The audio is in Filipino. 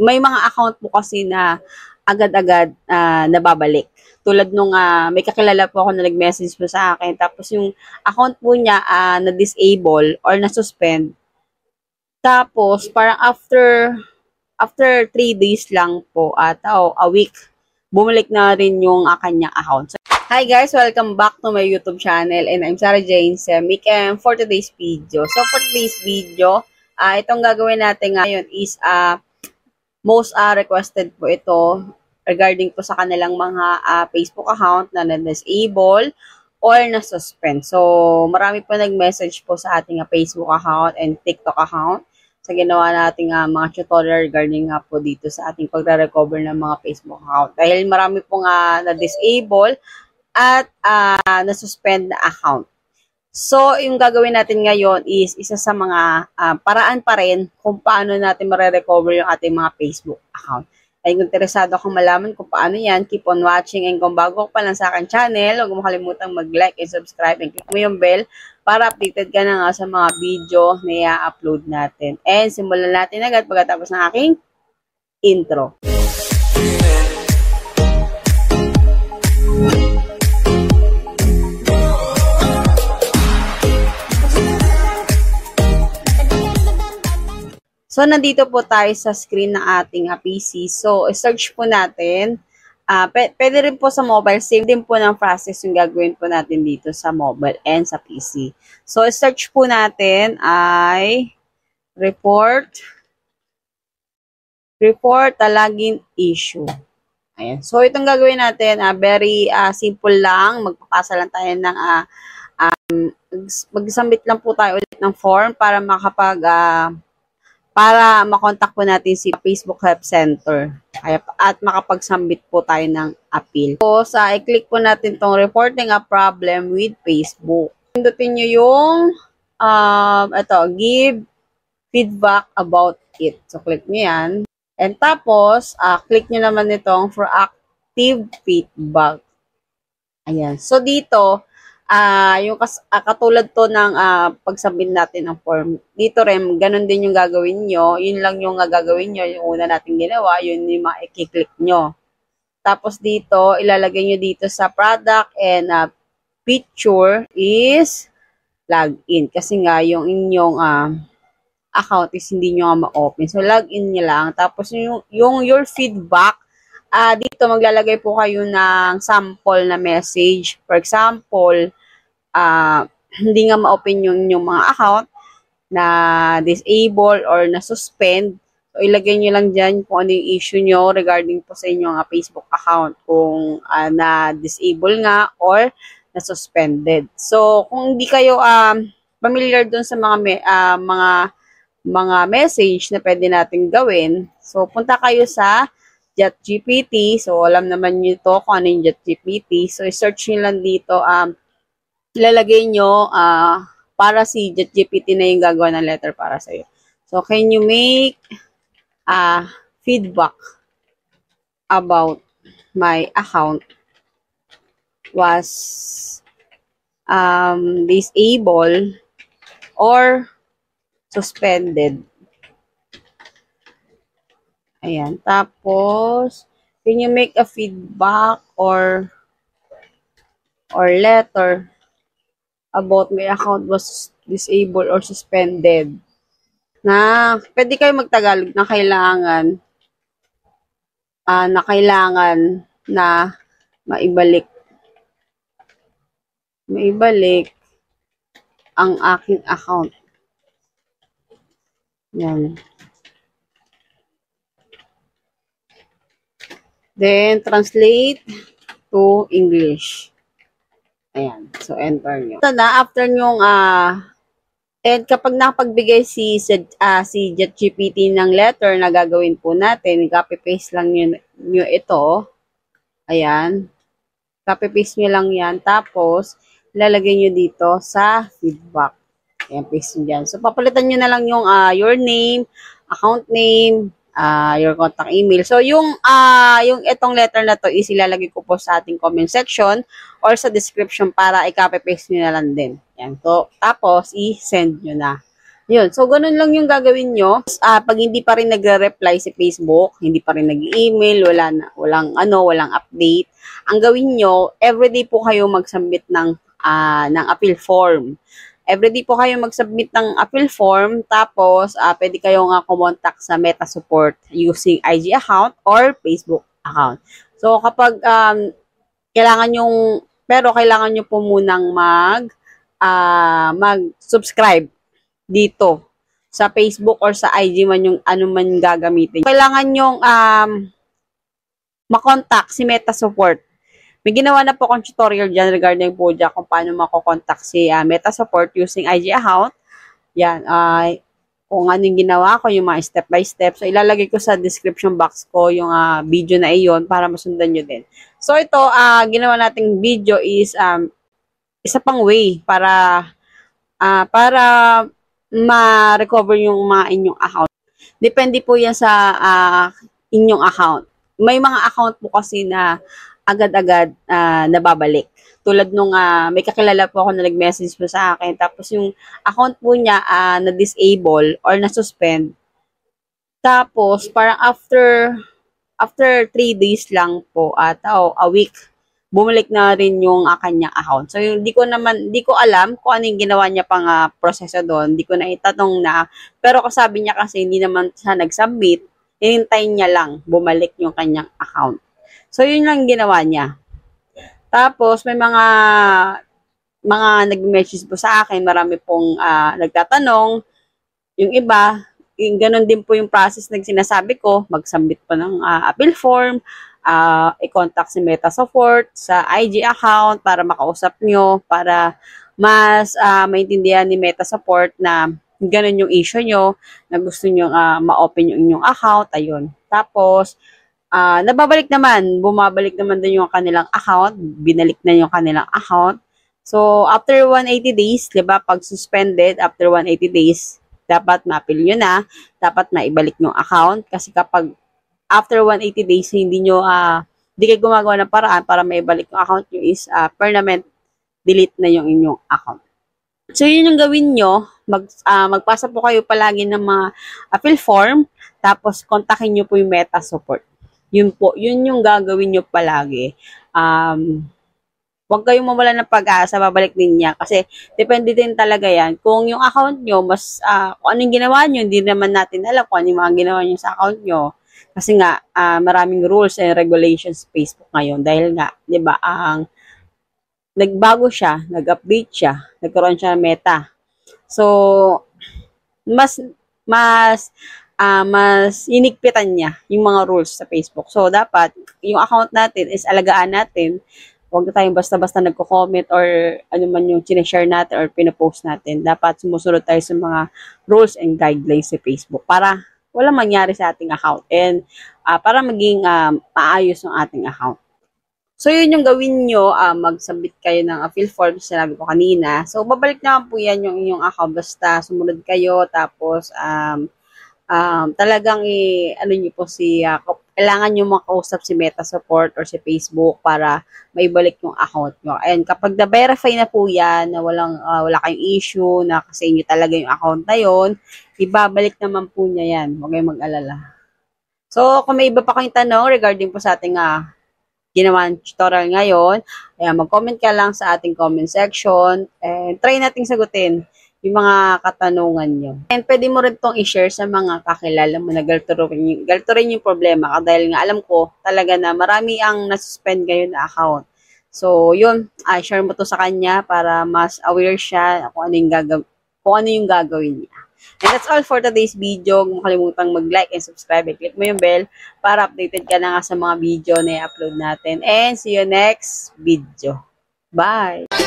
may mga account po kasi na agad-agad nababalik. Tulad nung may kakilala po ako na nag-message po sa akin. Tapos yung account po niya na-disable or na-suspend. Tapos parang after 3 days lang po o a week, bumalik na rin yung kanyang account. So, hi guys! Welcome back to my YouTube channel and I'm Sarah Jane Semic and for today's video. So for today's video, itong gagawin natin ngayon is most requested po ito regarding po sa kanilang mga Facebook account na na-disable or na-suspend. So, marami po nag-message po sa ating Facebook account and TikTok account sa ginawa nating mga tutorial regarding po dito sa ating pagre-recover ng mga Facebook account. Dahil marami po na-disable at na-suspend na account. So, yung gagawin natin ngayon is isa sa mga paraan pa rin kung paano natin mare-recover yung ating mga Facebook account. Ay kung interesado akong malaman kung paano yan, keep on watching. And kung bago ka pa lang sa akin channel, huwag mo kalimutang mag-like and subscribe and click mo yung bell para updated ka na nga sa mga video na i-upload natin. And simulan natin agad pagkatapos ng aking intro. So, nandito po tayo sa screen ng ating PC. So, search po natin. Pwede rin po sa mobile. Same din po ng process yung gagawin po natin dito sa mobile and sa PC. So, search po natin ay report a login issue. Ayan. So, itong gagawin natin, very simple lang. Magpapasa lang tayo ng mag-submit lang po tayo ulit ng form para para makontak po natin si Facebook Help Center at makapag-submit po tayo ng appeal. So, i-click po natin tong reporting a problem with Facebook. Pindutin nyo yung give feedback about it. So, click nyo yan. And tapos, click nyo naman itong proactive feedback. Ayan. So, dito, yung katulad to ng pag-submit natin ng form. Dito rin, ganun din yung gagawin nyo. Yun lang yung gagawin nyo. Yung una natin ginawa, yun yung i-click nyo. Tapos dito, ilalagay nyo dito sa product and picture is login. Kasi nga, yung inyong account is hindi nyo ma-open. So, login nyo lang. Tapos yung your feedback, dito maglalagay po kayo ng sample na message. For example, hindi nga ma-open yung mga account na disable or na-suspend. So, ilagay nyo lang dyan kung ano yung issue nyo regarding po sa inyong Facebook account. Kung na-disable nga or na-suspended. So, kung hindi kayo familiar dun sa mga message na pwede natin gawin, so, punta kayo sa ChatGPT. So, alam naman nyo to kung ano yung ChatGPT. So, search nyo lang dito, ilalagay nyo para si ChatGPT na yung gagawa ng letter para sa'yo. So, can you make feedback about my account was disabled or suspended? Ayan. Tapos, can you make a feedback or letter about my account was disabled or suspended? Na, pwede kayo magtagalog na kailangan na maibalik ang aking account. Yan. Then, translate to English. Ayan. So, enter nyo. Ito na, after nyong, and kapag nakapagbigay si ChatGPT ng letter na gagawin po natin, copy-paste lang nyo ito. Ayan. Copy-paste nyo lang yan. Tapos, lalagay nyo dito sa feedback. Ayan, paste nyo dyan. So, papalitan nyo na lang yung your name, account name, your contact email. So, yung itong letter na to is ilalagay ko po sa ating comment section or sa description para i-copy paste nyo na lang din. Yan. So, tapos, i-send nyo na. Yun. So, ganun lang yung gagawin nyo. Pag hindi pa rin nagre-reply si Facebook, hindi pa rin nag-email, walang update, ang gawin nyo, everyday po kayo mag-submit ng appeal form. Everyday po kayo mag-submit ng appeal form, tapos pwede kayong kumontak sa Meta Support using IG account or Facebook account. So, kapag kailangan nyo po munang mag-subscribe dito sa Facebook or sa IG man yung ano man gagamitin. Kailangan nyong makontak si Meta Support. May ginawa na po akong tutorial dyan regarding po dyan kung paano makokontak si Meta Support using IG account. Yan, kung ano yung ginawa ko, yung mga step by step. So, ilalagay ko sa description box ko yung video na iyon para masundan nyo din. So, ito, ginawa nating video is isa pang way para ma-recover yung mga inyong account. Depende po yan sa inyong account. May mga account po kasi na agad-agad nababalik. Tulad nung may kakilala po ako na nag-message po sa akin. Tapos yung account po niya na-disable or na-suspend. Tapos parang after 3 days lang po a week, bumalik na rin yung kanyang account. So, hindi ko alam kung ano yung ginawa niya pang proseso doon. Hindi ko na itanong na. Pero kasabi niya kasi hindi naman siya nag-submit. Hinintayin niya lang bumalik yung kanyang account. So, yun lang ginawa niya. Tapos, may mga nag-message po sa akin. Marami pong nagtatanong. Yung iba, ganun din po yung process na sinasabi ko. Mag-submit po ng appeal form. I-contact si Meta Support sa IG account para makausap nyo, para mas maintindihan ni Meta Support na ganun yung issue nyo, na gusto nyo ma-open yung inyong account, ayun. Tapos, bumabalik naman din yung kanilang account, binalik na yung kanilang account. So, after 180 days, diba, pag suspended, after 180 days, dapat ma-appeal nyo na, dapat maibalik yung account, kasi kapag after 180 days, hindi kayo gumagawa ng paraan para maibalik yung account nyo is permanent delete na yung inyong account. So, yun yung gawin nyo. Magpasa po kayo palagi ng mga appeal form, tapos kontakin nyo po yung Meta Support. Yun yung gagawin nyo palagi. Huwag kayong mawala ng pag-asa, babalik din niya. Kasi, depende din talaga yan. Kung yung account nyo, kung anong ginawa nyo, hindi naman natin alam kung ano yung mga ginawa nyo sa account nyo. Kasi nga, maraming rules and regulations sa Facebook ngayon. Dahil nga, di ba, nagbago siya, nag-update siya, nagkaroon siya ng meta. So, mas inigpitan niya yung mga rules sa Facebook. So, dapat, yung account natin is alagaan natin. Huwag tayong basta-basta nagko-comment or ano man yung sinishare natin or pinapost natin. Dapat sumusunod tayo sa mga rules and guidelines sa Facebook para walang mangyari sa ating account and para maging maayos yung ating account. So, yun yung gawin nyo, mag-submit kayo ng appeal form, sinabi ko kanina. So, babalik naman po yan yung inyong account basta sumunod kayo, tapos talagang kailangan nyo makausap si Meta Support or si Facebook para maibalik yung account nyo. And kapag na-verify na po yan, na wala kayong issue, na kasi inyo talaga yung account na yon, ibabalik naman po niya yan. Huwag kayong mag-alala. So, kung may iba pa kayong tanong regarding po sa ating ginawang tutorial ngayon, mag-comment ka lang sa ating comment section and try nating sagutin yung mga katanungan nyo. And pwede mo rin itong i-share sa mga kakilala mo na galto rin yung problema dahil nga alam ko talaga na marami ang nasuspend ngayon na account. So, yun, share mo to sa kanya para mas aware siya kung ano yung gagawin niya. And that's all for today's video. Huwag mo kalimutang mag-like and subscribe and click mo yung bell para updated ka na nga sa mga video na i-upload natin. And see you next video. Bye!